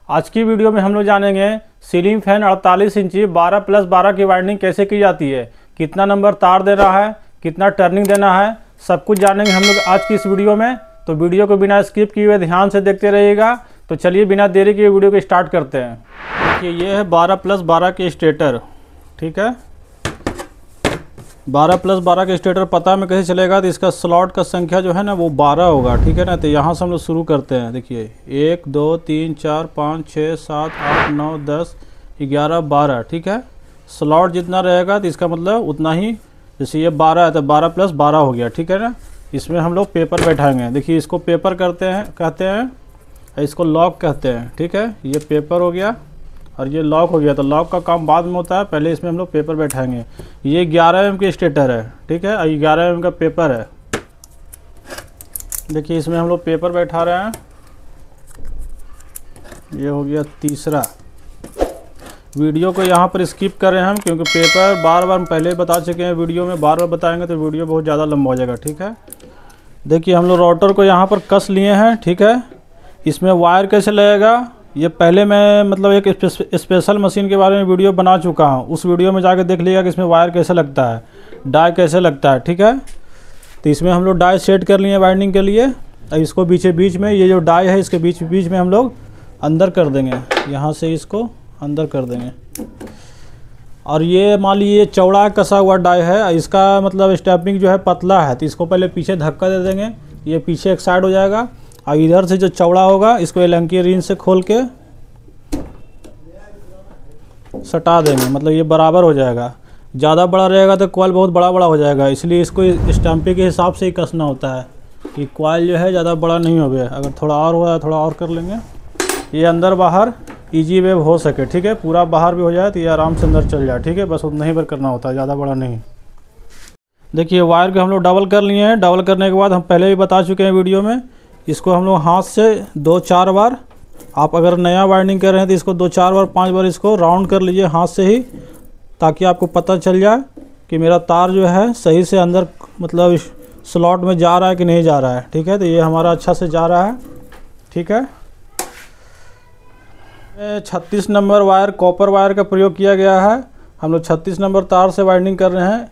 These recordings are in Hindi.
आज की वीडियो में हम लोग जानेंगे सीलिंग फैन 48 इंची 12+12 की वाइंडिंग कैसे की जाती है, कितना नंबर तार देना है, कितना टर्निंग देना है, सब कुछ जानेंगे हम लोग आज की इस वीडियो में। तो वीडियो को बिना स्किप किए हुए ध्यान से देखते रहिएगा। तो चलिए बिना देरी के वीडियो को स्टार्ट करते हैं। देखिए ये है 12+12 के स्टेटर, ठीक है। 12+12 के स्टेटर पता में कैसे चलेगा, तो इसका स्लॉट का संख्या जो है ना वो 12 होगा, ठीक है ना। तो यहाँ से हम लोग शुरू करते हैं। देखिए 1 2 3 4 5 6 7 8 9 10 11 12, ठीक है। स्लॉट जितना रहेगा तो इसका मतलब उतना ही, जैसे ये 12 है तो 12+12 हो गया, ठीक है ना। इसमें हम लोग पेपर बैठाएंगे। देखिए इसको पेपर कहते हैं, इसको लॉक कहते हैं, ठीक है। ये पेपर हो गया और ये लॉक हो गया। तो लॉक का काम बाद में होता है, पहले इसमें हम लोग पेपर बैठाएंगे। ये 11 mm के स्टेटर है, ठीक है, और 11 mm का पेपर है। देखिए इसमें हम लोग पेपर बैठा रहे हैं। ये हो गया तीसरा। वीडियो को यहाँ पर स्किप कर रहे हैं हम, क्योंकि पेपर बार बार हम पहले बता चुके हैं वीडियो में, बार बार बताएंगे तो वीडियो बहुत ज़्यादा लंबा हो जाएगा, ठीक है। देखिए हम लोग राउटर को यहाँ पर कस लिए हैं, ठीक है। इसमें वायर कैसे लगेगा, ये पहले मैं मतलब एक स्पेशल मशीन के बारे में वीडियो बना चुका हूँ। उस वीडियो में जाके देख लीजिएगा कि इसमें वायर कैसे लगता है, डाई कैसे लगता है, ठीक है। तो इसमें हम लोग डाई सेट कर लिए वाइंडिंग के लिए। और इसको बीच में ये जो डाई है इसके बीच में हम लोग अंदर कर देंगे, यहाँ से इसको अंदर कर देंगे। और ये मान लीजिए चौड़ा कसा हुआ डाई है, इसका मतलब स्टैम्पिंग जो है पतला है, तो इसको पहले पीछे धक्का दे देंगे, ये पीछे एक साइड हो जाएगा। और इधर से जो चौड़ा होगा इसको एलंकी रिंच से खोल के सटा देंगे, मतलब ये बराबर हो जाएगा। ज़्यादा बड़ा रहेगा तो कॉइल बहुत बड़ा हो जाएगा, इसलिए इसको स्टैम्पिंग के हिसाब से ही कसना होता है कि कॉइल जो है ज़्यादा बड़ा नहीं हो गया। अगर थोड़ा और हुआ थोड़ा और कर लेंगे, ये अंदर बाहर इजी वेव हो सके, ठीक है। पूरा बाहर भी हो जाए तो ये आराम से अंदर चल जाए, ठीक है। बस उतना ही बार करना होता है, ज़्यादा बड़ा नहीं। देखिए वायर को हम लोग डबल कर लिए हैं। डबल करने के बाद हम पहले भी बता चुके हैं वीडियो में, इसको हम लोग हाथ से 2-4 बार, आप अगर नया वाइंडिंग कर रहे हैं तो इसको 2-4 बार 5 बार इसको राउंड कर लीजिए हाथ से ही, ताकि आपको पता चल जाए कि मेरा तार जो है सही से अंदर मतलब स्लॉट में जा रहा है कि नहीं जा रहा है, ठीक है। तो ये हमारा अच्छा से जा रहा है, ठीक है। 36 नंबर वायर, कॉपर वायर का प्रयोग किया गया है। हम लोग 36 नंबर तार से वाइंडिंग कर रहे हैं।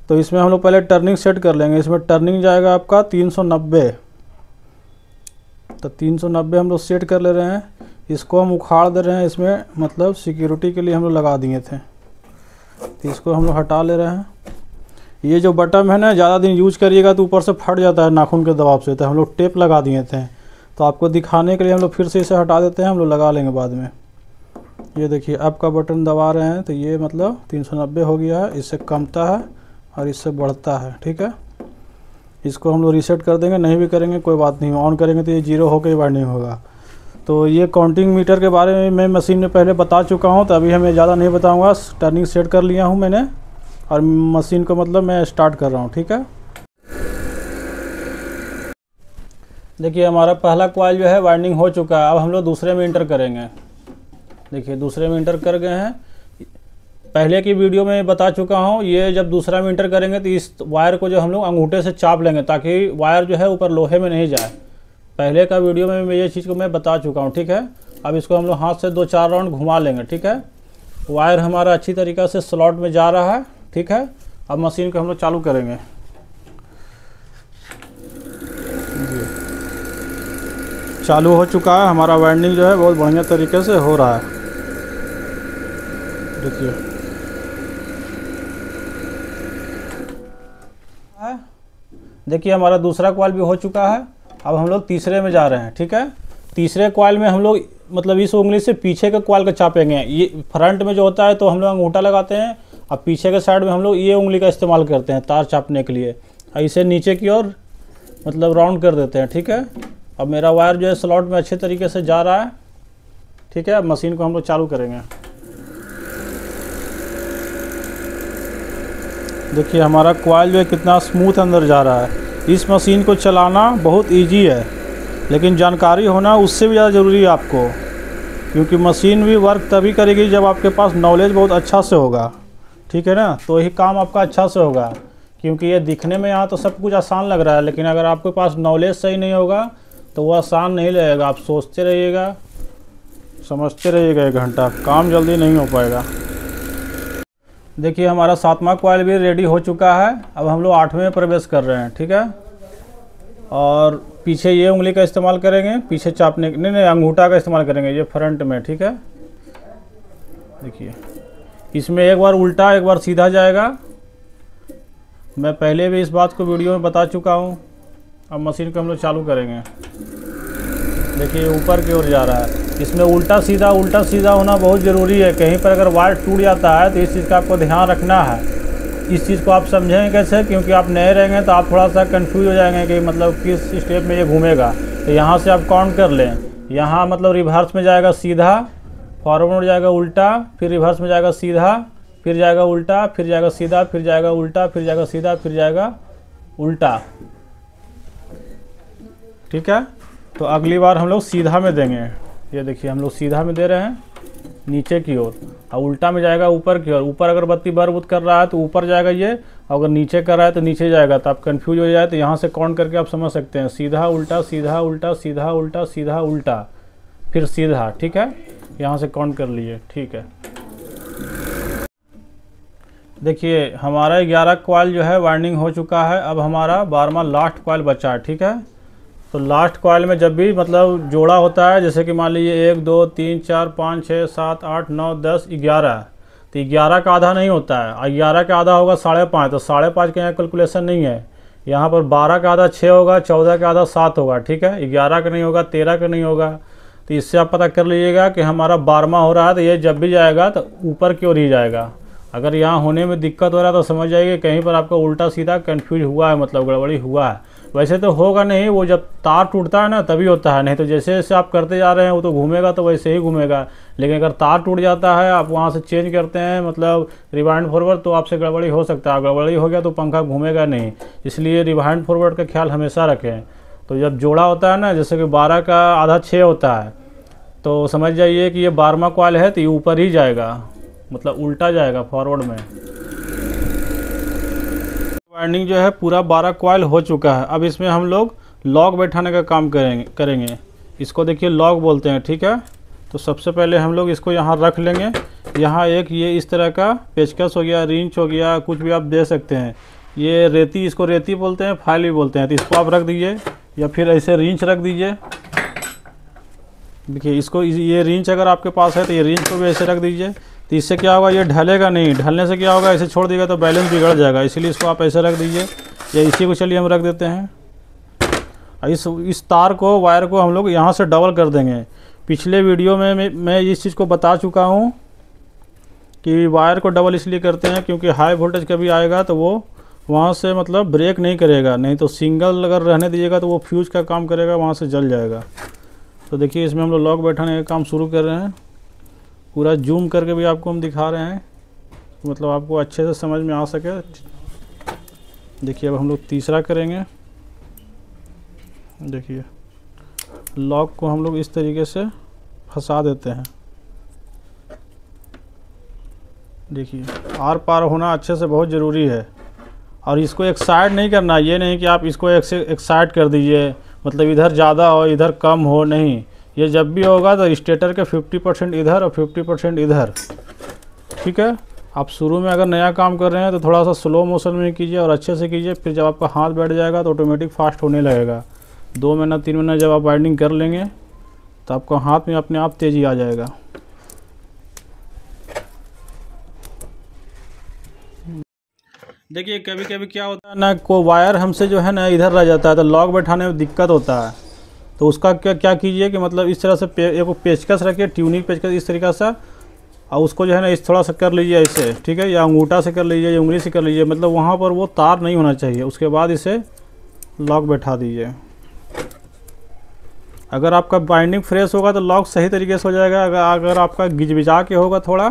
तो इसमें हम लोग पहले टर्निंग सेट कर लेंगे। इसमें टर्निंग जाएगा आपका 390, तो 390 हम लोग सेट कर ले रहे हैं। इसको हम उखाड़ दे रहे हैं, इसमें मतलब सिक्योरिटी के लिए हम लोग लगा दिए थे, तो इसको हम लोग हटा ले रहे हैं। ये जो बटन है ना, ज़्यादा दिन यूज करिएगा तो ऊपर से फट जाता है नाखून के दबाव से, तो हम लोग टेप लगा दिए थे। तो आपको दिखाने के लिए हम लोग फिर से इसे हटा देते हैं, हम लोग लगा लेंगे बाद में। ये देखिए अप का बटन दबा रहे हैं, तो ये मतलब 390 हो गया है। इससे कमता है और इससे बढ़ता है, ठीक है। इसको हम लोग रीसेट कर देंगे, नहीं भी करेंगे कोई बात नहीं, ऑन करेंगे तो ये 0 होकर वाइंडिंग होगा। तो ये काउंटिंग मीटर के बारे में मैं मशीन में पहले बता चुका हूँ, तो अभी हमें ज़्यादा नहीं बताऊँगा। टर्निंग सेट कर लिया हूँ मैंने, और मशीन को मतलब मैं स्टार्ट कर रहा हूँ, ठीक है। देखिए हमारा पहला कॉइल जो है वाइंडिंग हो चुका है। अब हम लोग दूसरे में इंटर करेंगे। देखिए दूसरे में इंटर कर गए हैं। पहले की वीडियो में बता चुका हूँ, ये जब दूसरा में इंटर करेंगे तो इस वायर को जो हम लोग अंगूठे से चाप लेंगे, ताकि वायर जो है ऊपर लोहे में नहीं जाए। पहले का वीडियो में ये चीज़ को मैं बता चुका हूँ, ठीक है। अब इसको हम लोग हाथ से 2-4 राउंड घुमा लेंगे, ठीक है। वायर हमारा अच्छी तरीक़ा से स्लॉट में जा रहा है, ठीक है। अब मशीन को हम लोग चालू करेंगे। चालू हो चुका है हमारा वाइंडिंग जो है, बहुत बढ़िया तरीके से हो रहा है। देखिए हमारा दूसरा कॉइल भी हो चुका है। अब हम लोग तीसरे में जा रहे हैं, ठीक है। तीसरे कॉइल में हम लोग मतलब इस उंगली से पीछे के कॉइल को चापेंगे। ये फ्रंट में जो होता है तो हम लोग अंगूठा लगाते हैं, और पीछे के साइड में हम लोग ये उंगली का इस्तेमाल करते हैं तार चापने के लिए। और इसे नीचे की ओर मतलब राउंड कर देते हैं, ठीक है। अब मेरा वायर जो है स्लॉट में अच्छे तरीके से जा रहा है, ठीक है। अब मशीन को हम लोग चालू करेंगे। देखिए हमारा कॉइल जो है कितना स्मूथ अंदर जा रहा है। इस मशीन को चलाना बहुत इजी है, लेकिन जानकारी होना उससे भी ज़्यादा ज़रूरी है आपको, क्योंकि मशीन भी वर्क तभी करेगी जब आपके पास नॉलेज बहुत अच्छा से होगा, ठीक है ना। तो यही काम आपका अच्छा से होगा, क्योंकि ये दिखने में यहाँ तो सब कुछ आसान लग रहा है, लेकिन अगर आपके पास नॉलेज सही नहीं होगा तो वो आसान नहीं लगेगा। आप सोचते रहिएगा, समझते रहिएगा, 1 घंटा काम जल्दी नहीं हो पाएगा। देखिए हमारा 7वां कॉइल भी रेडी हो चुका है। अब हम लोग 8वें में प्रवेश कर रहे हैं, ठीक है। और पीछे ये उंगली का इस्तेमाल करेंगे, पीछे चापने, नहीं अंगूठा का इस्तेमाल करेंगे, ये फ्रंट में, ठीक है। देखिए इसमें एक बार उल्टा एक बार सीधा जाएगा। मैं पहले भी इस बात को वीडियो में बता चुका हूँ। अब मशीन को हम लोग चालू करेंगे। देखिए ऊपर की ओर जा रहा है। इसमें उल्टा सीधा होना बहुत ज़रूरी है। कहीं पर अगर वायर टूट जाता है तो इस चीज़ का आपको ध्यान रखना है। इस चीज़ को आप समझेंगे कैसे, क्योंकि आप नए रहेंगे तो आप थोड़ा सा कंफ्यूज हो जाएंगे कि मतलब किस स्टेप में ये घूमेगा। तो यहाँ से आप काउंट कर लें। यहाँ मतलब रिवर्स में जाएगा सीधा, फॉरवर्ड में जाएगा उल्टा, फिर रिवर्स में जाएगा सीधा, फिर जाएगा उल्टा, फिर जाएगा सीधा, फिर जाएगा उल्टा, फिर जाएगा सीधा, फिर जाएगा उल्टा, ठीक है। तो अगली बार हम लोग सीधा में देंगे। ये देखिए हम लोग सीधा में दे रहे हैं नीचे की ओर, और उल्टा में जाएगा ऊपर की ओर। ऊपर अगर बत्ती बर्बाद कर रहा है तो ऊपर जाएगा ये, अगर नीचे कर रहा है तो नीचे जाएगा। तो आप कंफ्यूज हो जाए तो यहाँ से काउंट करके आप समझ सकते हैं। सीधा उल्टा सीधा उल्टा सीधा उल्टा सीधा उल्टा, फिर सीधा, ठीक है। यहाँ से काउंट कर लीजिए, ठीक है। देखिए हमारा 11 कॉइल जो है वाइंडिंग हो चुका है। अब हमारा 12वां लास्ट कॉइल बचा है, ठीक है। तो लास्ट कॉइल में जब भी मतलब जोड़ा होता है, जैसे कि मान लीजिए 1 2 3 4 5 6 7 8 9 10 11, तो 11 का आधा नहीं होता है। 11 का आधा होगा 5.5, तो 5.5 का यहाँ कैलकुलेशन नहीं है। यहाँ पर 12 का आधा 6 होगा, 14 का आधा 7 होगा, ठीक है। 11 का नहीं होगा, 13 का नहीं होगा। तो इससे आप पता कर लीजिएगा कि हमारा 12वां हो रहा है, तो ये जब भी जाएगा तो ऊपर की ओर ही जाएगा। अगर यहाँ होने में दिक्कत हो रहा है तो समझ जाइए कहीं पर आपका उल्टा सीधा कन्फ्यूज हुआ है, मतलब गड़बड़ी हुआ है। वैसे तो होगा नहीं, वो जब तार टूटता है ना तभी होता है, नहीं तो जैसे जैसे आप करते जा रहे हैं वो तो घूमेगा, तो वैसे ही घूमेगा। लेकिन अगर तार टूट जाता है, आप वहाँ से चेंज करते हैं मतलब रिवाइंड फॉरवर्ड, तो आपसे गड़बड़ी हो सकता है। गड़बड़ी हो गया तो पंखा घूमेगा नहीं, इसलिए रिवाइंड फॉरवर्ड का ख्याल हमेशा रखें। तो जब जोड़ा होता है ना, जैसे कि 12 का आधा 6 होता है, तो समझ जाइए कि ये 12वां कॉइल है, तो ये ऊपर ही जाएगा, मतलब उल्टा जाएगा फॉरवर्ड में। वाइंडिंग जो है पूरा 12 कॉइल हो चुका है। अब इसमें हम लोग लॉक बैठाने का काम करेंगे। इसको देखिए लॉक बोलते हैं, ठीक है। तो सबसे पहले हम लोग इसको यहाँ रख लेंगे। यहाँ एक ये इस तरह का पेचकस हो गया, रिंच हो गया, कुछ भी आप दे सकते हैं। ये रेती, इसको रेती बोलते हैं, फाइल भी बोलते हैं। तो इसको आप रख दीजिए, या फिर ऐसे रिंच रख दीजिए। देखिए इसको, ये रिंच अगर आपके पास है तो ये रिंच को भी ऐसे रख दीजिए। तो इससे क्या होगा, ये ढलेगा नहीं। ढलने से क्या होगा, ऐसे छोड़ देगा तो बैलेंस बिगड़ जाएगा, इसीलिए इसको आप ऐसे रख दीजिए। या इसी को चलिए हम रख देते हैं। इस तार को, वायर को हम लोग यहाँ से डबल कर देंगे। पिछले वीडियो में मैं इस चीज़ को बता चुका हूँ कि वायर को डबल इसलिए करते हैं क्योंकि हाई वोल्टेज कभी आएगा तो वो वहाँ से मतलब ब्रेक नहीं करेगा। नहीं तो सिंगल अगर रहने दीजिएगा तो वो फ्यूज़ का काम करेगा, वहाँ से जल जाएगा। तो देखिए इसमें हम लोग लॉक बैठाने का काम शुरू कर रहे हैं। पूरा जूम करके भी आपको हम दिखा रहे हैं, मतलब आपको अच्छे से समझ में आ सके। देखिए अब हम लोग तीसरा करेंगे। देखिए लॉक को हम लोग इस तरीके से फंसा देते हैं। देखिए आर पार होना अच्छे से बहुत ज़रूरी है। और इसको एक साइड नहीं करना, ये नहीं कि आप इसको एक साइड कर दीजिए, मतलब इधर ज़्यादा हो इधर कम हो, नहीं। ये जब भी होगा तो स्टेटर के 50% इधर और 50% इधर, ठीक है। आप शुरू में अगर नया काम कर रहे हैं तो थोड़ा सा स्लो मोशन में कीजिए और अच्छे से कीजिए। फिर जब आपका हाथ बैठ जाएगा तो ऑटोमेटिक फास्ट होने लगेगा। 2 महीना 3 महीना जब आप वाइंडिंग कर लेंगे तो आपको हाथ में अपने आप तेज़ी आ जाएगा। देखिए कभी कभी क्या होता है ना, को वायर हमसे जो है ना इधर रह जाता है, तो लॉक बैठाने में दिक्कत होता है। तो उसका क्या कीजिए कि मतलब इस तरह से एक पेचकस रखिए, ट्यूनिंग पेचकस इस तरीक़े से, और उसको जो है ना इस थोड़ा सा कर लीजिए ऐसे, ठीक है। या अंगूठा से कर लीजिए या उंगली से कर लीजिए, मतलब वहाँ पर वो तार नहीं होना चाहिए। उसके बाद इसे लॉक बैठा दीजिए। अगर आपका बाइंडिंग फ्रेश होगा तो लॉक सही तरीके से हो जाएगा। अगर आपका गिजबिजा के होगा थोड़ा,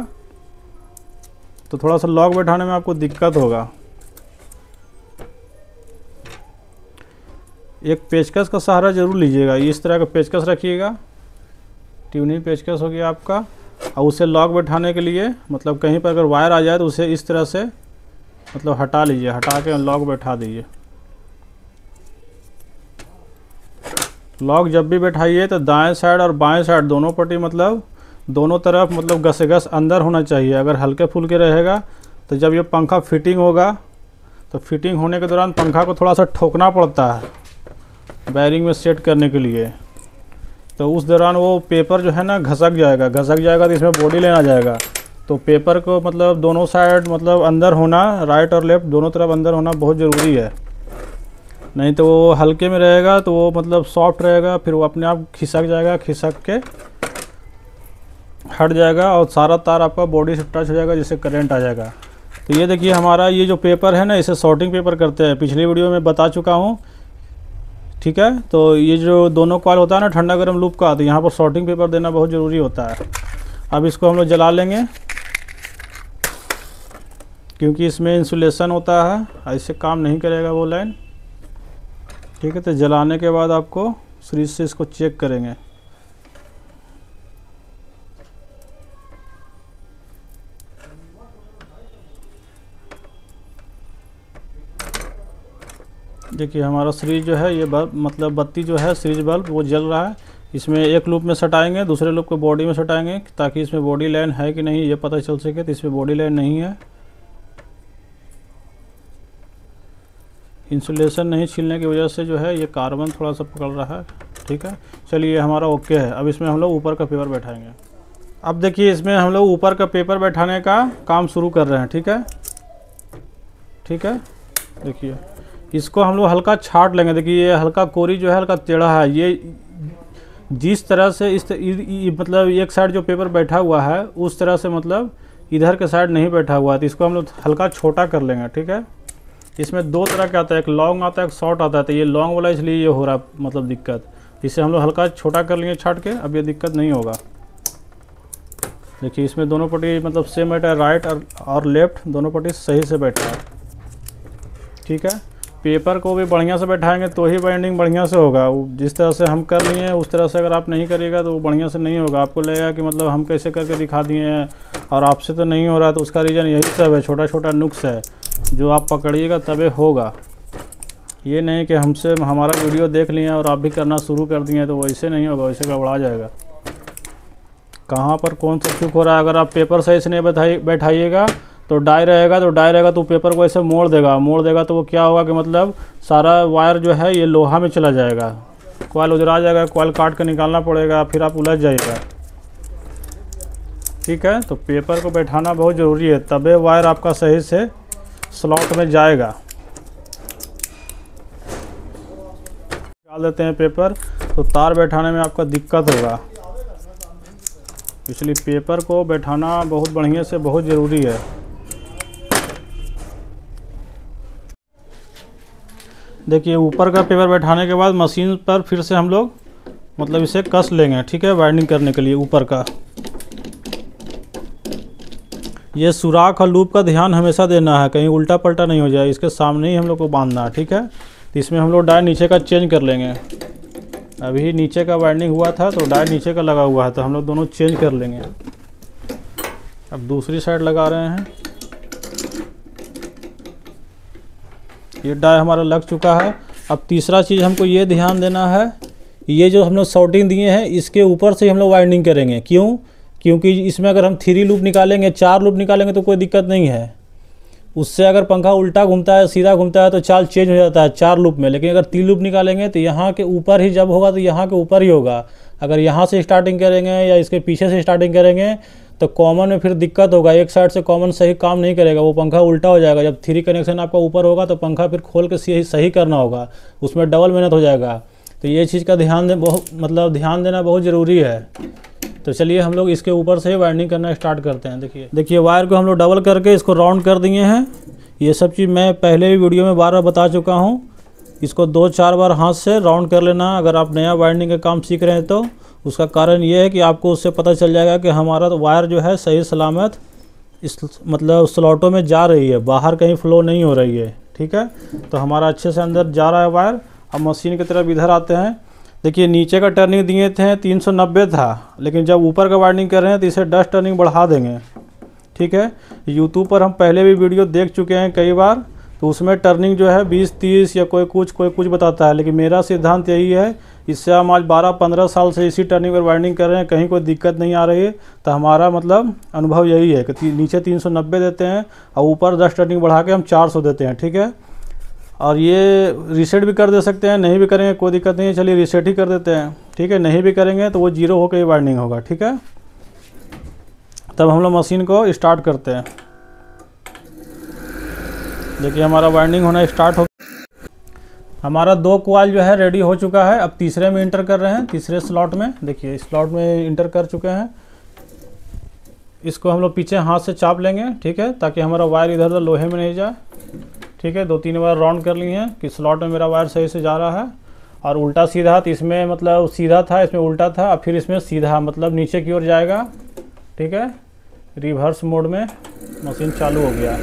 तो थोड़ा सा लॉक बैठाने में आपको दिक्कत होगा। एक पेचकस का सहारा ज़रूर लीजिएगा। इस तरह का पेचकस रखिएगा, ट्यूनिंग पेचकस हो गया आपका। और उसे लॉक बैठाने के लिए मतलब कहीं पर अगर वायर आ जाए तो उसे इस तरह से मतलब हटा लीजिए, हटा के लॉक बैठा दीजिए। लॉक जब भी बैठाइए तो दाएं साइड और बाएं साइड दोनों पट्टी मतलब दोनों तरफ मतलब घसे घस अंदर होना चाहिए। अगर हल्के फुल्के रहेगा तो जब ये पंखा फिटिंग होगा तो फिटिंग होने के दौरान पंखा को थोड़ा सा ठोकना पड़ता है बैरिंग में सेट करने के लिए। तो उस दौरान वो पेपर जो है ना घसक जाएगा तो इसमें बॉडी लेना जाएगा। तो पेपर को मतलब दोनों साइड मतलब अंदर होना, राइट और लेफ़्ट दोनों तरफ अंदर होना बहुत ज़रूरी है। नहीं तो वो हल्के में रहेगा तो वो मतलब सॉफ्ट रहेगा, फिर वो अपने आप खिसक जाएगा, खिसक के हट जाएगा और सारा तार आपका बॉडी से टच हो जाएगा जिससे करंट आ जाएगा। तो ये देखिए हमारा ये जो पेपर है ना, इसे सॉर्टिंग पेपर करते हैं, पिछली वीडियो में बता चुका हूँ, ठीक है। तो ये जो दोनों कॉइल होता है ना ठंडा गर्म लूप का, तो यहाँ पर सॉर्टिंग पेपर देना बहुत ज़रूरी होता है। अब इसको हम लोग जला लेंगे क्योंकि इसमें इंसुलेशन होता है, ऐसे काम नहीं करेगा वो लाइन, ठीक है। तो जलाने के बाद आपको सीरीज से इसको चेक करेंगे। देखिए हमारा सीरीज जो है ये बल्ब मतलब बत्ती जो है सीरीज बल्ब वो जल रहा है। इसमें एक लूप में सटाएंगे, दूसरे लूप को बॉडी में सटाएंगे ताकि इसमें बॉडी लाइन है कि नहीं ये पता चल सके। तो इसमें बॉडी लाइन नहीं है, इंसुलेशन नहीं छीलने की वजह से जो है ये कार्बन थोड़ा सा पकड़ रहा है, ठीक है। चलिए हमारा ओके है। अब इसमें हम लोग ऊपर का पेपर बैठाएंगे। अब देखिए इसमें हम लोग ऊपर का पेपर बैठाने का काम शुरू कर रहे हैं, ठीक है, ठीक है। देखिए इसको हम लोग हल्का छाट लेंगे। देखिए ये हल्का कोरी जो है हल्का टेढ़ा है, ये जिस तरह से मतलब एक साइड जो पेपर बैठा हुआ है उस तरह से मतलब इधर के साइड नहीं बैठा हुआ है। तो इसको हम लोग हल्का छोटा कर लेंगे, ठीक है। इसमें दो तरह का आता है, एक लॉन्ग आता है एक शॉर्ट आता है। तो ये लॉन्ग वाला इसलिए ये हो रहा मतलब दिक्कत, इसे हम लोग हल्का छोटा कर लेंगे छाट के, अब ये दिक्कत नहीं होगा। देखिए इसमें दोनों पट्टी मतलब सेम बैठा है, राइट और लेफ्ट दोनों पट्टी सही से बैठा है, ठीक है। पेपर को भी बढ़िया से बैठाएंगे तो ही बाइंडिंग बढ़िया से होगा। जिस तरह से हम कर लिए हैं उस तरह से अगर आप नहीं करिएगा तो वो बढ़िया से नहीं होगा। आपको लगेगा कि मतलब हम कैसे करके दिखा दिए हैं और आपसे तो नहीं हो रहा। तो उसका रीज़न यही सब है, छोटा छोटा नुक्स है जो आप पकड़िएगा तबे होगा। ये नहीं कि हमसे हमारा वीडियो देख लिए और आप भी करना शुरू कर दिए तो वैसे नहीं होगा, वैसे गड़बड़ा जाएगा। कहाँ पर कौन सा चूक हो रहा है, अगर आप पेपर सही से नहीं बैठाइएगा तो डाई रहेगा तो पेपर को ऐसे मोड़ देगा तो वो क्या होगा कि मतलब सारा वायर जो है ये लोहा में चला जाएगा, कॉइल उजरा जाएगा, कॉइल काट कर निकालना पड़ेगा, फिर आप उलझ जाइएगा, ठीक है। तो पेपर को बैठाना बहुत ज़रूरी है, तबे वायर आपका सही से स्लॉट में जाएगा। डाल देते हैं पेपर तो तार बैठाने में आपका दिक्कत होगा, इसलिए पेपर को बैठाना बहुत बढ़िया से बहुत ज़रूरी है। देखिए ऊपर का पेपर बैठाने के बाद मशीन पर फिर से हम लोग मतलब इसे कस लेंगे, ठीक है, वाइंडिंग करने के लिए ऊपर का। ये सुराख और लूप का ध्यान हमेशा देना है, कहीं उल्टा पलटा नहीं हो जाए, इसके सामने ही हम लोग को बांधना है, ठीक है। तो इसमें हम लोग डाई नीचे का चेंज कर लेंगे। अभी नीचे का वाइंडिंग हुआ था तो डाई नीचे का लगा हुआ है, तो हम लोग दोनों चेंज कर लेंगे। अब दूसरी साइड लगा रहे हैं। ये डाई हमारा लग चुका है। अब तीसरा चीज़ हमको ये ध्यान देना है, ये जो हम लोग शॉर्टिंग दिए हैं इसके ऊपर से हम लोग वाइंडिंग करेंगे। क्यों? क्योंकि इसमें अगर हम 3 लूप निकालेंगे 4 लूप निकालेंगे तो कोई दिक्कत नहीं है। उससे अगर पंखा उल्टा घूमता है सीधा घूमता है तो चाल चेंज हो जाता है 4 लूप में। लेकिन अगर 3 लूप निकालेंगे तो यहाँ के ऊपर ही जब होगा तो यहाँ के ऊपर ही होगा। अगर यहाँ से स्टार्टिंग करेंगे या इसके पीछे से स्टार्टिंग करेंगे तो कॉमन में फिर दिक्कत होगा, एक साइड से कॉमन सही काम नहीं करेगा, वो पंखा उल्टा हो जाएगा। जब 3 कनेक्शन आपका ऊपर होगा तो पंखा फिर खोल के सही करना होगा, उसमें डबल मेहनत हो जाएगा। तो ये चीज़ का ध्यान ध्यान देना बहुत ज़रूरी है। तो चलिए हम लोग इसके ऊपर से वाइंडिंग करना स्टार्ट करते हैं। देखिए वायर को हम लोग डबल करके इसको राउंड कर दिए हैं। ये सब चीज़ मैं पहले भी वीडियो में बार बार बता चुका हूँ। इसको 2-4 बार हाथ से राउंड कर लेना अगर आप नया वाइंडिंग का काम सीख रहे हैं तो। उसका कारण ये है कि आपको उससे पता चल जाएगा कि हमारा तो वायर जो है सही सलामत इस मतलब स्लॉटों में जा रही है, बाहर कहीं फ्लो नहीं हो रही है, ठीक है। तो हमारा अच्छे से अंदर जा रहा है वायर। अब मशीन की तरफ इधर आते हैं। देखिए नीचे का टर्निंग दिए थे 390 था, लेकिन जब ऊपर का वाइंडिंग कर रहे हैं तो इसे 10 टर्निंग बढ़ा देंगे, ठीक है। यूट्यूब पर हम पहले भी वीडियो देख चुके हैं कई बार, तो उसमें टर्निंग जो है 20-30 या कोई कुछ बताता है, लेकिन मेरा सिद्धांत यही है इससे हम आज 12-15 साल से इसी टर्निंग पर वाइंडिंग कर रहे हैं, कहीं कोई दिक्कत नहीं आ रही है। तो हमारा मतलब अनुभव यही है कि नीचे 390 देते हैं और ऊपर 10 टर्निंग बढ़ा के हम 400 देते हैं, ठीक है। और ये रीसेट भी कर दे सकते हैं, नहीं भी करेंगे कोई दिक्कत नहीं है, चलिए रीसेट ही कर देते हैं, ठीक है। नहीं भी करेंगे तो वो 0 होकर ही वाइंडिंग होगा, ठीक है। तब हम लोग मशीन को स्टार्ट करते हैं। देखिए हमारा वाइंडिंग होना स्टार्ट हो, हमारा 2 कॉइल जो है रेडी हो चुका है। अब तीसरे में इंटर कर रहे हैं, तीसरे स्लॉट में। देखिए स्लॉट में इंटर कर चुके हैं। इसको हम लोग पीछे हाथ से चाप लेंगे, ठीक है, ताकि हमारा वायर इधर उधर लोहे में नहीं जाए, ठीक है। 2-3 बार राउंड कर लिए हैं कि स्लॉट में मेरा वायर सही से जा रहा है। और उल्टा सीधा, तो इसमें मतलब सीधा था, इसमें उल्टा था, और फिर इसमें सीधा मतलब नीचे की ओर जाएगा, ठीक है। रिवर्स मोड में मशीन चालू हो गया।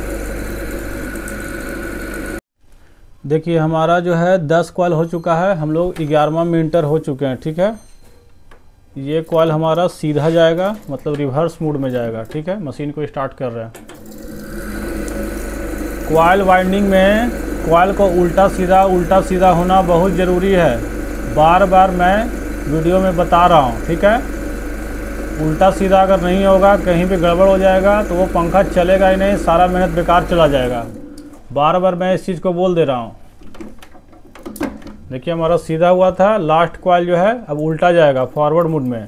देखिए हमारा जो है 10 कॉइल हो चुका है, हम लोग 11वां में इंटर हो चुके हैं, ठीक है। ये कॉइल हमारा सीधा जाएगा, मतलब रिवर्स मोड में जाएगा, ठीक है। मशीन को स्टार्ट कर रहे हैं। कॉइल वाइंडिंग में कॉइल को उल्टा सीधा होना बहुत ज़रूरी है। बार बार मैं वीडियो में बता रहा हूँ, ठीक है। उल्टा सीधा अगर नहीं होगा, कहीं भी गड़बड़ हो जाएगा तो वो पंखा चलेगा ही नहीं, सारा मेहनत बेकार चला जाएगा। बार बार मैं इस चीज़ को बोल दे रहा हूँ। देखिए हमारा सीधा हुआ था, लास्ट कॉइल जो है अब उल्टा जाएगा फॉरवर्ड मोड में,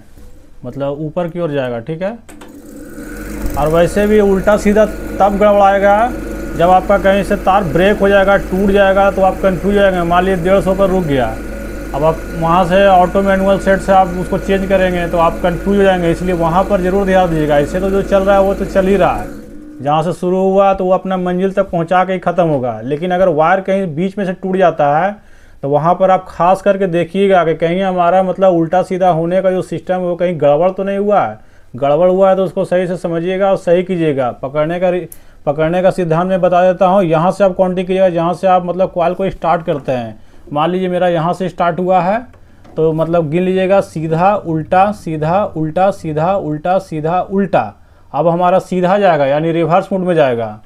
मतलब ऊपर की ओर जाएगा, ठीक है। और वैसे भी उल्टा सीधा तब गड़बड़ाएगा जब आपका कहीं से तार ब्रेक हो जाएगा, टूट जाएगा, तो आप कंफ्यूज हो जाएंगे। मान लीजिए 150 पर रुक गया, अब आप वहाँ से ऑटो मैनुअल सेट से आप उसको चेंज करेंगे तो आप कंफ्यूज हो जाएंगे। इसलिए वहाँ पर ज़रूर ध्यान दीजिएगा। इससे तो जो चल रहा है वो तो चल ही रहा है, जहाँ से शुरू हुआ तो वो अपना मंजिल तक पहुँचा के ही ख़त्म होगा। लेकिन अगर वायर कहीं बीच में से टूट जाता है तो वहाँ पर आप खास करके देखिएगा कि कहीं हमारा मतलब उल्टा सीधा होने का जो सिस्टम है वो कहीं गड़बड़ तो नहीं हुआ है। गड़बड़ हुआ है तो उसको सही से समझिएगा और सही कीजिएगा। पकड़ने का सिद्धांत मैं बता देता हूँ। यहाँ से आप काउंटिंग कीजिएगा, जहाँ से आप मतलब कॉइल को स्टार्ट करते हैं। मान लीजिए मेरा यहाँ से स्टार्ट हुआ है तो मतलब गिन लीजिएगा, सीधा उल्टा सीधा उल्टा सीधा उल्टा सीधा उल्टा। अब हमारा सीधा जाएगा यानी रिवर्स मोड में जाएगा।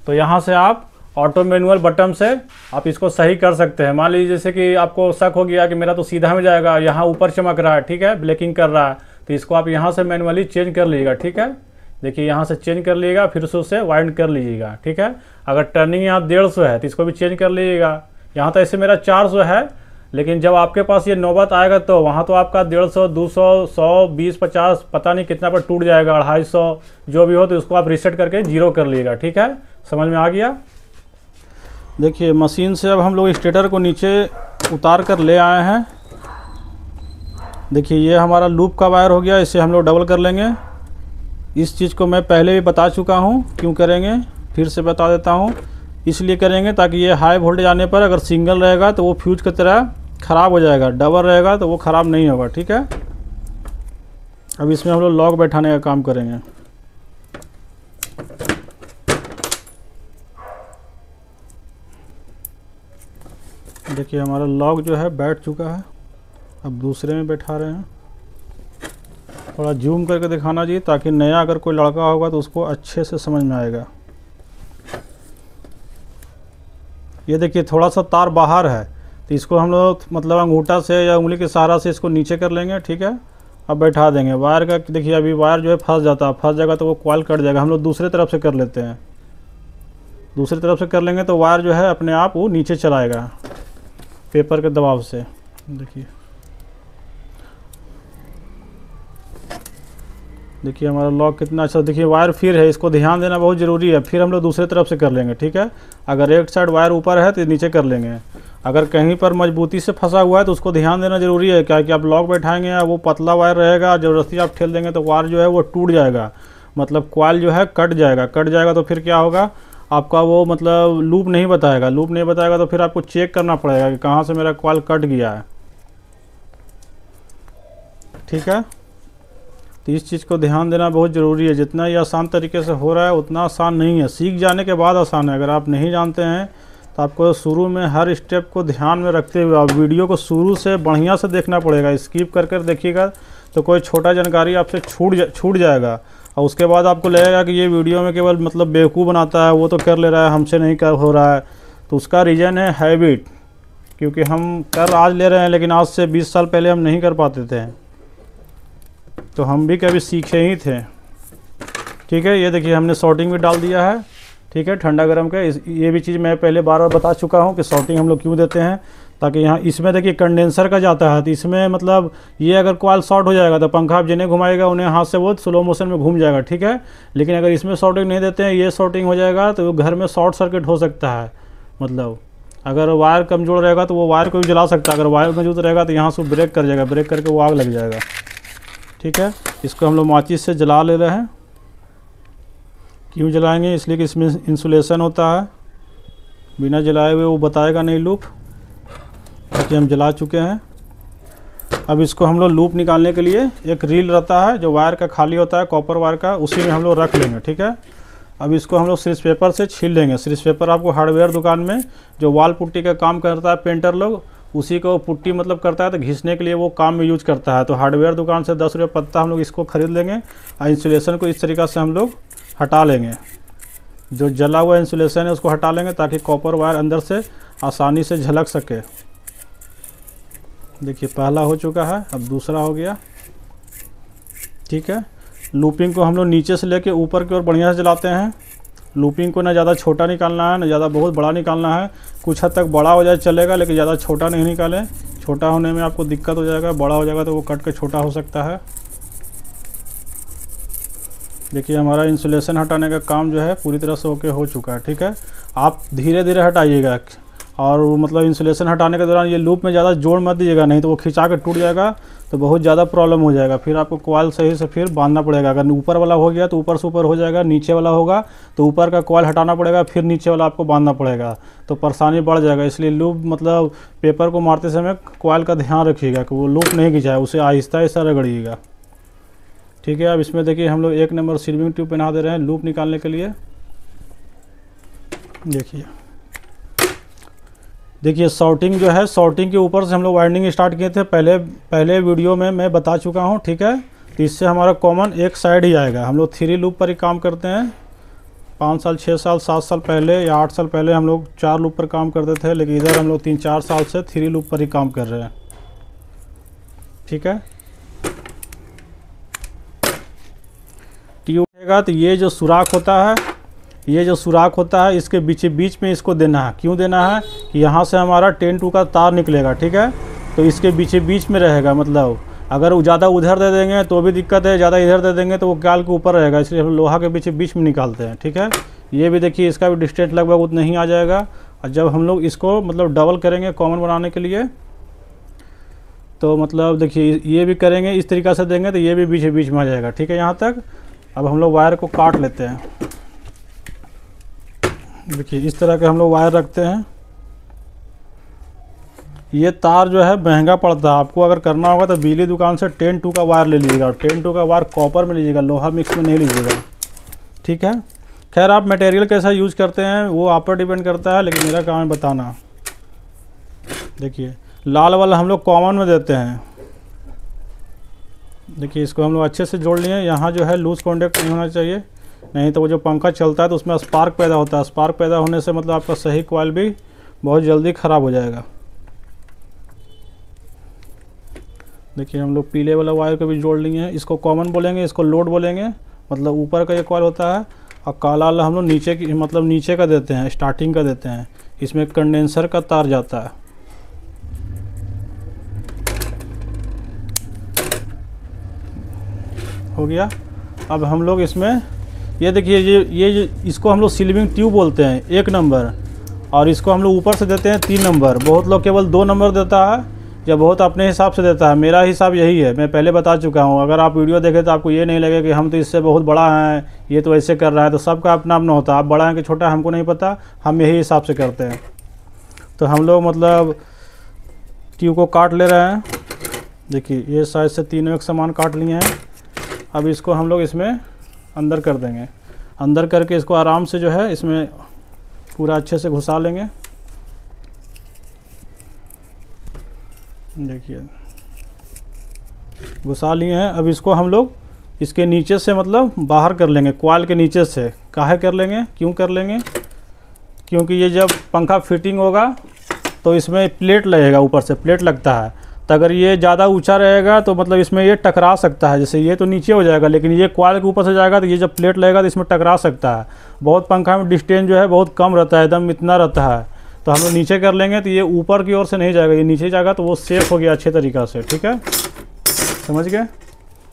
तो यहाँ से आप ऑटो मैनुअल बटन से आप इसको सही कर सकते हैं। मान लीजिए जैसे कि आपको शक हो गया कि मेरा तो सीधा में जाएगा, यहाँ ऊपर चमक रहा है, ठीक है, ब्लैकिंग कर रहा है, तो इसको आप यहाँ से मैनुअली चेंज कर लीजिएगा, ठीक है। देखिए यहाँ से चेंज कर लीजिएगा, फिर से उसे वाइंड कर लीजिएगा, ठीक है। अगर टर्निंग यहाँ 150 है तो इसको भी चेंज कर लीजिएगा। यहाँ तो ऐसे मेरा 400 है, लेकिन जब आपके पास ये नौबत आएगा तो वहाँ तो आपका 150, 200, 100, 20, 50 पता नहीं कितना पर टूट जाएगा, 250 जो भी हो, तो इसको आप रीसेट करके 0 कर लीजिएगा, ठीक है। समझ में आ गया। देखिए मशीन से अब हम लोग स्टेटर को नीचे उतार कर ले आए हैं। देखिए ये हमारा लूप का वायर हो गया, इसे हम लोग डबल कर लेंगे। इस चीज़ को मैं पहले भी बता चुका हूँ, क्यों करेंगे फिर से बता देता हूँ। इसलिए करेंगे ताकि ये हाई वोल्टेज आने पर अगर सिंगल रहेगा तो वो फ्यूज की तरह ख़राब हो जाएगा, डबल रहेगा तो वो ख़राब नहीं होगा, ठीक है। अब इसमें हम लोग लॉक बैठाने का काम करेंगे। देखिए हमारा लॉक जो है बैठ चुका है, अब दूसरे में बैठा रहे हैं। थोड़ा जूम करके दिखाना चाहिए ताकि नया अगर कोई लड़का होगा तो उसको अच्छे से समझ में आएगा। ये देखिए थोड़ा सा तार बाहर है तो इसको हम लोग मतलब अंगूठा से या उंगली के सहारा से इसको नीचे कर लेंगे, ठीक है। अब बैठा देंगे। वायर का देखिए अभी वायर जो है फंस जाएगा तो वो कॉइल कट जाएगा। हम लोग दूसरे तरफ से कर लेते हैं, दूसरी तरफ से कर लेंगे तो वायर जो है अपने आप वो नीचे चलाएगा पेपर के दबाव से। देखिए हमारा लॉक कितना अच्छा। देखिए वायर फिर है, इसको ध्यान देना बहुत ज़रूरी है। फिर हम लोग दूसरे तरफ से कर लेंगे, ठीक है। अगर एक साइड वायर ऊपर है तो नीचे कर लेंगे। अगर कहीं पर मजबूती से फंसा हुआ है तो उसको ध्यान देना ज़रूरी है, क्या कि आप लॉक बैठाएंगे वो पतला वायर रहेगा, ज़बरदस्ती आप ठेल देंगे तो वायर जो है वो टूट जाएगा, मतलब कॉइल जो है कट जाएगा। तो फिर क्या होगा, आपका वो मतलब लूप नहीं बताएगा तो फिर आपको चेक करना पड़ेगा कि कहाँ से मेरा कॉइल कट गया है, ठीक है। तो इस चीज़ को ध्यान देना बहुत ज़रूरी है। जितना ये आसान तरीके से हो रहा है उतना आसान नहीं है, सीख जाने के बाद आसान है। अगर आप नहीं जानते हैं तो आपको शुरू में हर स्टेप को ध्यान में रखते हुए आप वीडियो को शुरू से बढ़िया से देखना पड़ेगा। स्किप कर कर देखिएगा तो कोई छोटा जानकारी आपसे छूट जाएगा और उसके बाद आपको लगेगा कि ये वीडियो में केवल मतलब बेवकूफ़ बनाता है, वो तो कर ले रहा है, हमसे नहीं कर हो रहा है। तो उसका रीज़न है हैबिट। क्योंकि हम कर आज ले रहे हैं, लेकिन आज से 20 साल पहले हम नहीं कर पाते थे, तो हम भी कभी सीखे ही थे। ठीक है, ये देखिए हमने सॉर्टिंग भी डाल दिया है। ठीक है, ठंडा गर्म का ये भी चीज़ मैं पहले बार बार बता चुका हूँ कि सॉर्टिंग हम लोग क्यों देते हैं, ताकि यहाँ इसमें देखिए कंडेंसर का जाता है, तो इसमें मतलब ये अगर कॉइल शॉर्ट हो जाएगा तो पंखा आप जिन्हें घुमाएगा उन्हें हाथ से वो स्लो मोशन में घूम जाएगा। ठीक है, लेकिन अगर इसमें शॉर्टिंग नहीं देते हैं, ये शॉर्टिंग हो जाएगा तो घर में शॉर्ट सर्किट हो सकता है। मतलब अगर वायर कमज़ोर रहेगा तो वो वायर को भी जला सकता है, अगर वायर मौजूद रहेगा तो यहाँ से ब्रेक कर जाएगा, ब्रेक करके वो आग लग जाएगा। ठीक है, इसको हम लोग माचिस से जला ले रहे हैं। क्यों जलाएंगे, इसलिए कि इसमें इंसुलेशन होता है, बिना जलाए हुए वो बताएगा नहीं लूप, ताकि हम जला चुके हैं। अब इसको हम लोग लूप निकालने के लिए एक रील रहता है जो वायर का खाली होता है कॉपर वायर का, उसी में हम लोग रख लेंगे। ठीक है, अब इसको हम लोग सीरीज पेपर से छील लेंगे। सीरीज पेपर आपको हार्डवेयर दुकान में जो वाल पुट्टी का काम करता है पेंटर लोग, उसी को पुट्टी मतलब करता है, तो घिसने के लिए वो काम में यूज करता है। तो हार्डवेयर दुकान से 10 रुपये पत्ता हम लोग इसको ख़रीद लेंगे और इंसुलेशन को इस तरीक़ा से हम लोग हटा लेंगे। जो जला हुआ इंसुलेशन है उसको हटा लेंगे ताकि कॉपर वायर अंदर से आसानी से झलक सके। देखिए पहला हो चुका है, अब दूसरा हो गया। ठीक है, लूपिंग को हम लोग नीचे से लेके ऊपर की ओर बढ़िया से जलाते हैं। लूपिंग को ना ज़्यादा छोटा निकालना है, ना ज़्यादा बहुत बड़ा निकालना है। कुछ हद तक बड़ा हो जाए चलेगा, लेकिन ज़्यादा छोटा नहीं निकालें, छोटा होने में आपको दिक्कत हो जाएगा, बड़ा हो जाएगा तो वो कट के छोटा हो सकता है। देखिए हमारा इंसुलेशन हटाने का काम जो है पूरी तरह से ओके हो चुका है। ठीक है, आप धीरे धीरे हटाइएगा, और मतलब इंसुलेशन हटाने के दौरान ये लूप में ज़्यादा जोड़ मत दीजिएगा, नहीं तो वो खिंचा के टूट जाएगा तो बहुत ज़्यादा प्रॉब्लम हो जाएगा। फिर आपको कॉइल सही से फिर बांधना पड़ेगा। अगर ऊपर वाला हो गया तो ऊपर से ऊपर हो जाएगा, नीचे वाला होगा तो ऊपर का कॉइल हटाना पड़ेगा, फिर नीचे वाला आपको बांधना पड़ेगा, तो परेशानी बढ़ जाएगा। इसलिए लूप मतलब पेपर को मारते समय कॉइल का ध्यान रखिएगा कि वो लूप नहीं खिंचाए, उसे आहिस्ता आहिस्ता रगड़िएगा। ठीक है, अब इसमें देखिए हम लोग 1 नंबर सिल्विंग ट्यूब पहना दे रहे हैं लूप निकालने के लिए। देखिए सॉर्टिंग जो है, सॉर्टिंग के ऊपर से हम लोग वाइंडिंग स्टार्ट किए थे पहले वीडियो में मैं बता चुका हूँ। ठीक है, तो इससे हमारा कॉमन एक साइड ही आएगा। हम लोग 3 लूप पर ही काम करते हैं। 5 साल 6 साल 7 साल पहले या 8 साल पहले हम लोग 4 लूप पर काम करते थे, लेकिन इधर हम लोग 3-4 साल से 3 लूप पर ही काम कर रहे हैं। ठीक है, ट्यूब रहेगा तो ये जो सुराख होता है, इसके बीच में इसको देना है। क्यों देना है कि यहाँ से हमारा 10-2 का तार निकलेगा। ठीक है, तो इसके बीच में रहेगा। मतलब अगर ज़्यादा उधर दे देंगे तो भी दिक्कत है, ज़्यादा इधर दे देंगे तो वो कॉइल के ऊपर रहेगा, इसलिए हम लोहा के बीच में निकालते हैं। ठीक है, ये भी देखिए इसका भी डिस्टेंस लगभग उतना ही आ जाएगा। और जब हम लोग इसको मतलब डबल करेंगे कॉमन बनाने के लिए, तो मतलब देखिए ये भी करेंगे इस तरीक़ा से देंगे तो ये भी बीच में आ जाएगा। ठीक है, यहाँ तक। अब हम लोग वायर को काट लेते हैं। देखिए इस तरह के हम लोग वायर रखते हैं। ये तार जो है महंगा पड़ता है, आपको अगर करना होगा तो बिजली दुकान से 10-2 का वायर ले लीजिएगा। 10-2 का वायर कॉपर में लीजिएगा, लोहा मिक्स में नहीं लीजिएगा। ठीक है, खैर आप मटेरियल कैसा यूज़ करते हैं वो आप पर डिपेंड करता है, लेकिन मेरा काम है बताना। देखिए लाल वाला हम लोग कॉमन में देते हैं। देखिए इसको हम लोग अच्छे से जोड़ लिए। यहाँ जो है लूज कॉन्टैक्ट नहीं होना चाहिए, नहीं तो वो जो पंखा चलता है तो उसमें स्पार्क पैदा होता है। स्पार्क पैदा होने से मतलब आपका सही कॉइल भी बहुत जल्दी ख़राब हो जाएगा। देखिए हम लोग पीले वाला वायर को भी जोड़ लिए हैं। इसको कॉमन बोलेंगे, इसको लोड बोलेंगे, मतलब ऊपर का ये कॉइल होता है। और काला वाला हम लोग नीचे का देते हैं, स्टार्टिंग का देते हैं। इसमें कंडेंसर का तार जाता है। हो गया। अब हम लोग इसमें ये देखिए ये इसको हम लोग सिल्विंग ट्यूब बोलते हैं 1 नंबर, और इसको हम लोग ऊपर से देते हैं 3 नंबर। बहुत लोग केवल 2 नंबर देता है, या बहुत अपने हिसाब से देता है। मेरा हिसाब यही है, मैं पहले बता चुका हूँ। अगर आप वीडियो देखें तो आपको ये नहीं लगे कि हम तो इससे बहुत बड़ा हैं, ये तो ऐसे कर रहा है। तो सबका अपना अपना होता है, आप बड़ा हैं कि छोटा हमको नहीं पता, हम यही हिसाब से करते हैं। तो हम लोग मतलब ट्यूब को काट ले रहे हैं। देखिए ये साइज से तीनों एक समान काट लिए हैं। अब इसको हम लोग इसमें अंदर कर देंगे। अंदर करके इसको आराम से जो है इसमें पूरा अच्छे से घुसा लेंगे। देखिए घुसा लिए हैं। अब इसको हम लोग इसके नीचे से मतलब बाहर कर लेंगे, कॉइल के नीचे से। काहे कर लेंगे, क्यों कर लेंगे? क्योंकि ये जब पंखा फिटिंग होगा तो इसमें प्लेट लगेगा, ऊपर से प्लेट लगता है। तो अगर ये ज़्यादा ऊंचा रहेगा तो मतलब इसमें ये टकरा सकता है, जैसे ये तो नीचे हो जाएगा, लेकिन ये कॉइल के ऊपर से जाएगा तो ये जब प्लेट लगेगा तो इसमें टकरा सकता है। बहुत पंखा में डिस्टेंस जो है बहुत कम रहता है, एकदम इतना रहता है। तो हम लोग नीचे कर लेंगे तो ये ऊपर की ओर से नहीं जाएगा, ये नीचे जाएगा तो वो सेफ हो गया अच्छे तरीक़ा से। ठीक है, समझ गए।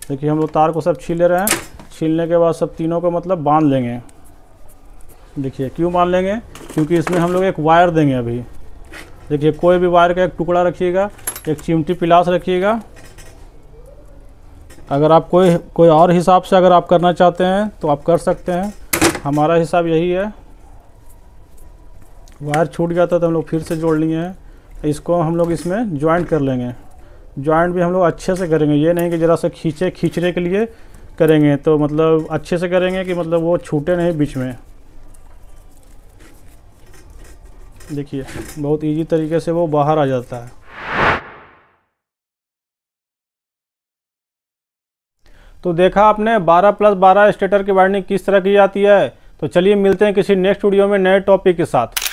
देखिए हम लोग तार को सब छील ले रहे हैं। छीलने के बाद सब तीनों को मतलब बांध लेंगे। देखिए क्यों बांध लेंगे, क्योंकि इसमें हम लोग एक वायर देंगे अभी। देखिए कोई भी वायर का एक टुकड़ा रखिएगा, एक चिमटी पिलास रखिएगा। अगर आप कोई और हिसाब से अगर आप करना चाहते हैं तो आप कर सकते हैं, हमारा हिसाब यही है। वायर छूट गया था तो हम लोग फिर से जोड़ लिए हैं। इसको हम लोग इसमें ज्वाइंट कर लेंगे। ज्वाइंट भी हम लोग अच्छे से करेंगे, ये नहीं कि ज़रा सा खींचने के लिए करेंगे, तो मतलब अच्छे से करेंगे कि मतलब वो छूटे नहीं बीच में। देखिए बहुत इजी तरीके से वो बाहर आ जाता है। तो देखा आपने 12+12 स्टेटर की वाइंडिंग किस तरह की जाती है। तो चलिए मिलते हैं किसी नेक्स्ट वीडियो में नए टॉपिक के साथ।